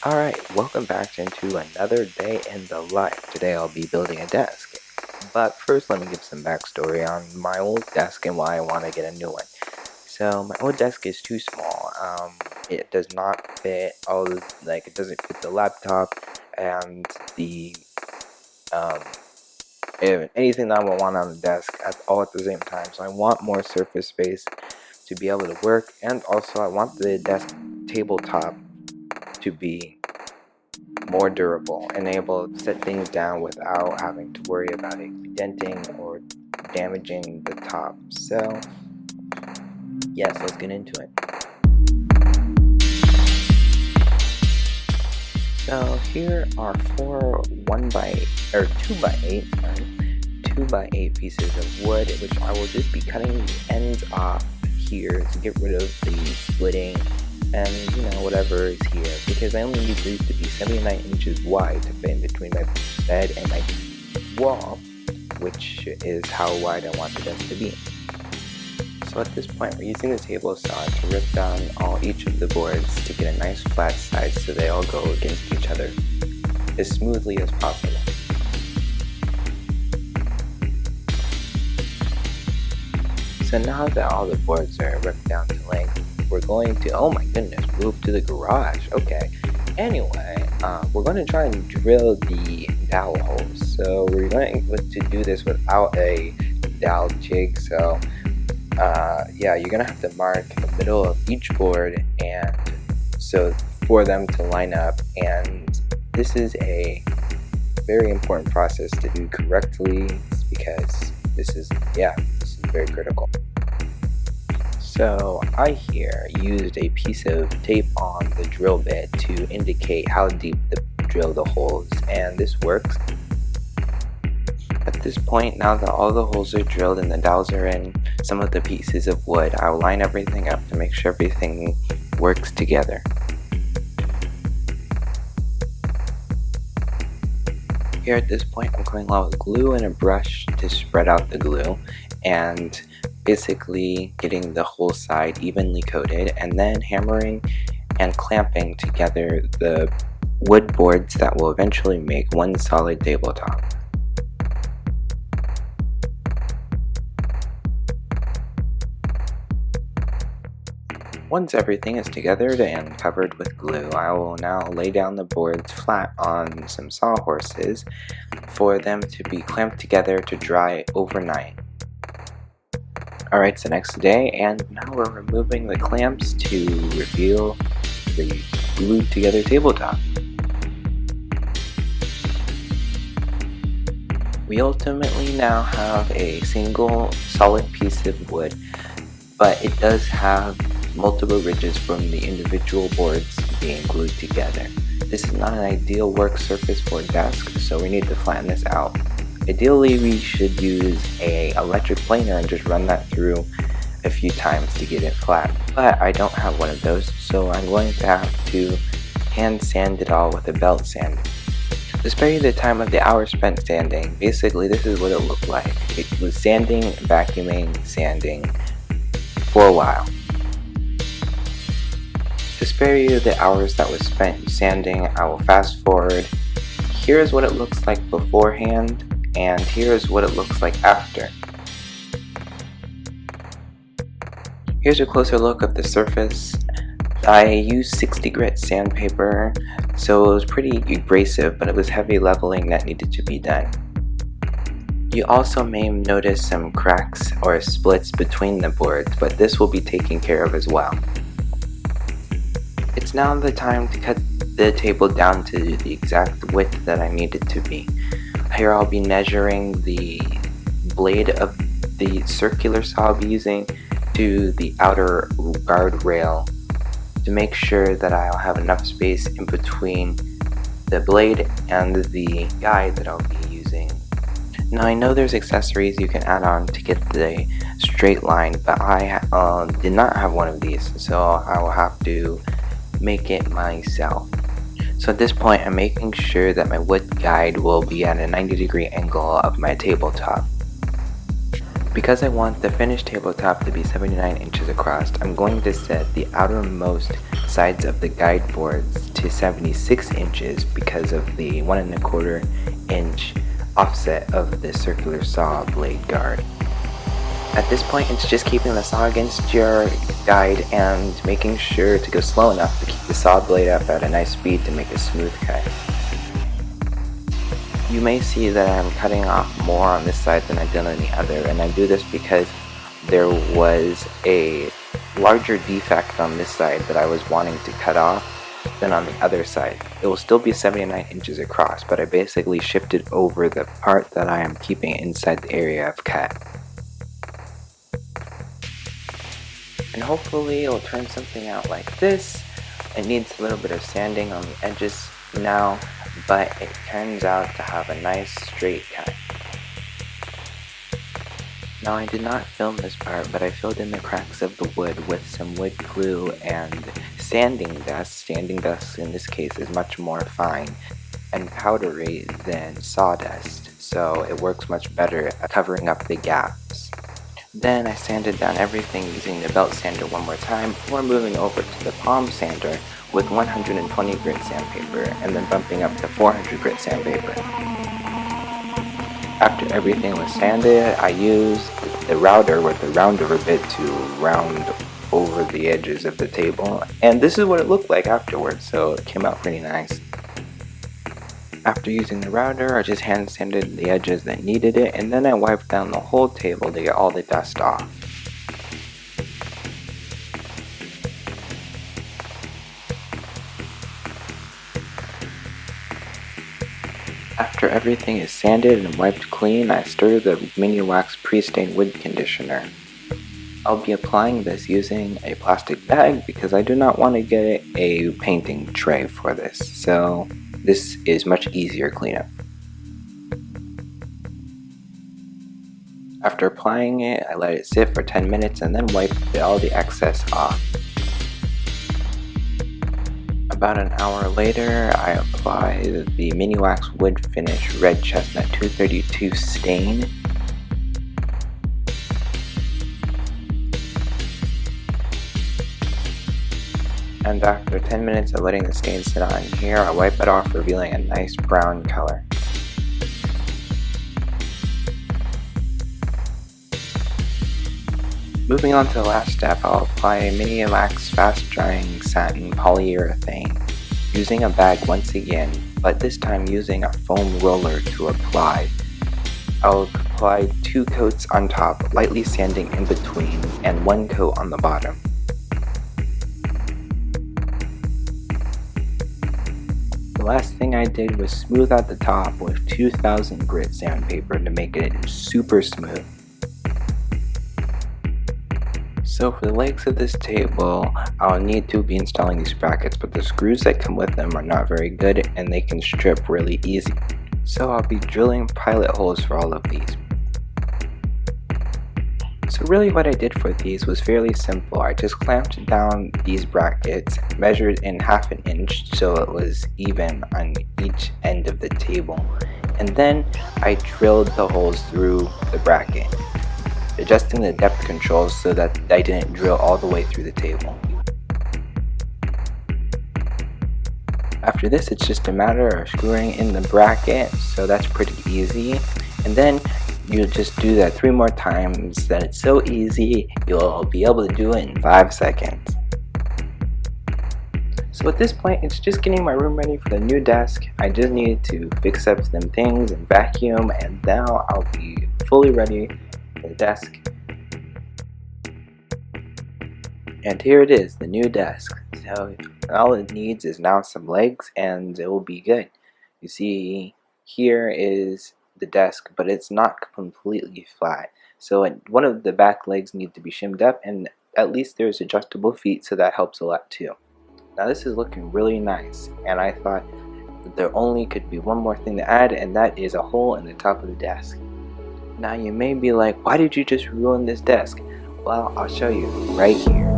Alright, welcome back into another day in the life. Today I'll be building a desk. But first let me give some backstory on my old desk and why I want to get a new one. So my old desk is too small. It does not fit it doesn't fit the laptop and the um, anything that I would want on the desk all at the same time. So I want more surface space to be able to work, and also I want the desk tabletop to be more durable and able to set things down without having to worry about it denting or damaging the top. So yes, let's get into it. So here are four 2x8 pieces of wood, which I will just be cutting the ends off here to get rid of the splitting and whatever is here, because I only need these to be 79 inches wide to fit in between my bed and my wall, which is how wide I want the desk to be. So at this point, we're using the table saw to rip down each of the boards to get a nice flat side so they all go against each other as smoothly as possible. So now that all the boards are ripped down to length, we're going to, oh my goodness, move to the garage. Okay. Anyway, we're going to try and drill the dowel holes. So we're going to do this without a dowel jig. So yeah, you're gonna have to mark the middle of each board, and so for them to line up. And this is a very important process to do correctly, because this is very critical. So I here used a piece of tape on the drill bit to indicate how deep to drill the holes, and this works. At this point, now that all the holes are drilled and the dowels are in some of the pieces of wood, I will line everything up to make sure everything works together. Here at this point, I'm going along with glue and a brush to spread out the glue, and basically getting the whole side evenly coated, and then hammering and clamping together the wood boards that will eventually make one solid tabletop. Once everything is together and covered with glue, I will now lay down the boards flat on some sawhorses for them to be clamped together to dry overnight. Alright, it's the next day, and now we're removing the clamps to reveal the glued together tabletop. We ultimately now have a single solid piece of wood, but it does have multiple ridges from the individual boards being glued together. This is not an ideal work surface for a desk, so we need to flatten this out. Ideally, we should use an electric planer and just run that through a few times to get it flat, but I don't have one of those, so I'm going to have to hand sand it all with a belt sander. To spare you the time of the hours spent sanding, basically this is what it looked like. It was sanding, vacuuming, sanding for a while. To spare you the hours that was spent sanding, I will fast forward. Here's what it looks like beforehand, and here's what it looks like after. Here's a closer look of the surface. I used 60 grit sandpaper, so it was pretty abrasive, but it was heavy leveling that needed to be done. You also may notice some cracks or splits between the boards, but this will be taken care of as well. It's now the time to cut the table down to the exact width that I need it to be. Here I'll be measuring the blade of the circular saw I'll be using to the outer guardrail to make sure that I'll have enough space in between the blade and the guide that I'll be using. Now I know there's accessories you can add on to get the straight line, but I did not have one of these, so I will have to make it myself. So at this point, I'm making sure that my wood guide will be at a 90-degree angle of my tabletop. Because I want the finished tabletop to be 79 inches across, I'm going to set the outermost sides of the guide boards to 76 inches because of the 1¼ inch offset of the circular saw blade guard. At this point, it's just keeping the saw against your guide and making sure to go slow enough to keep the saw blade up at a nice speed to make a smooth cut. You may see that I'm cutting off more on this side than I've done on the other, and I do this because there was a larger defect on this side that I was wanting to cut off than on the other side. It will still be 79 inches across, but I basically shifted over the part that I am keeping inside the area of cut. And hopefully it'll turn something out like this. It needs a little bit of sanding on the edges now, but it turns out to have a nice straight cut. Now I did not film this part, but I filled in the cracks of the wood with some wood glue and sanding dust. Sanding dust in this case is much more fine and powdery than sawdust, so it works much better at covering up the gaps. Then I sanded down everything using the belt sander one more time before moving over to the palm sander with 120 grit sandpaper and then bumping up to 400 grit sandpaper. After everything was sanded, I used the router with the rounder bit to round over the edges of the table, and this is what it looked like afterwards, so it came out pretty nice. After using the router, I just hand sanded the edges that needed it, and then I wiped down the whole table to get all the dust off. After everything is sanded and wiped clean, I stir the Mini Wax Pre-Stained Wood Conditioner. I'll be applying this using a plastic bag because I do not want to get a painting tray for this, so this is much easier cleanup. After applying it, I let it sit for 10 minutes and then wipe all the excess off. About an hour later, I applied the Mini Wax Wood Finish Red Chestnut 232 stain. And after 10 minutes of letting the stain sit on here, I wipe it off, revealing a nice brown color. Moving on to the last step, I'll apply a Mini Wax Fast Drying Satin Polyurethane, using a bag once again, but this time using a foam roller to apply. I'll apply 2 coats on top, lightly sanding in between, and 1 coat on the bottom. The last thing I did was smooth out the top with 2000 grit sandpaper to make it super smooth. So for the legs of this table, I'll need to be installing these brackets, but the screws that come with them are not very good and they can strip really easy. So I'll be drilling pilot holes for all of these. So really what I did for these was fairly simple. I just clamped down these brackets, measured in 1/2 inch so it was even on each end of the table, and then I drilled the holes through the bracket, adjusting the depth controls so that I didn't drill all the way through the table. After this, it's just a matter of screwing in the bracket, so that's pretty easy, and then you'll just do that 3 more times. That it's so easy, you'll be able to do it in 5 seconds. So at this point, it's just getting my room ready for the new desk. I just need to fix up some things and vacuum, and now I'll be fully ready for the desk. And here it is, the new desk. So all it needs is now some legs and it will be good. You see, here is the desk, but it's not completely flat. So one of the back legs need to be shimmed up, and at least there's adjustable feet, so that helps a lot too. Now this is looking really nice, and I thought that there only could be one more thing to add, and that is a hole in the top of the desk. Now you may be like, why did you just ruin this desk? Well, I'll show you right here.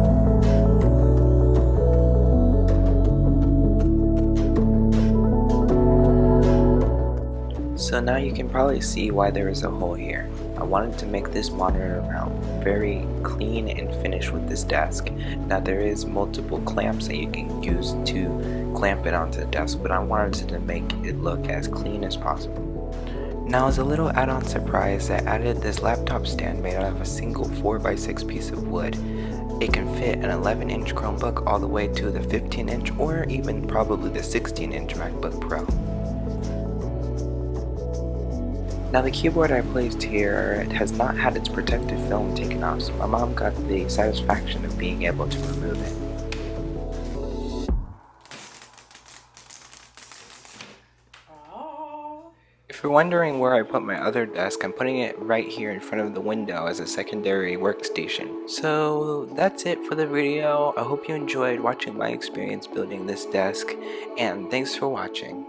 So now you can probably see why there is a hole here. I wanted to make this monitor mount very clean and finished with this desk. Now there is multiple clamps that you can use to clamp it onto the desk, but I wanted to make it look as clean as possible. Now as a little add-on surprise, I added this laptop stand made out of a single 4x6 piece of wood. It can fit an 11-inch Chromebook all the way to the 15-inch or even probably the 16-inch MacBook Pro. Now the keyboard I placed here, it has not had its protective film taken off, so my mom got the satisfaction of being able to remove it. If you're wondering where I put my other desk, I'm putting it right here in front of the window as a secondary workstation. So that's it for the video. I hope you enjoyed watching my experience building this desk, and thanks for watching.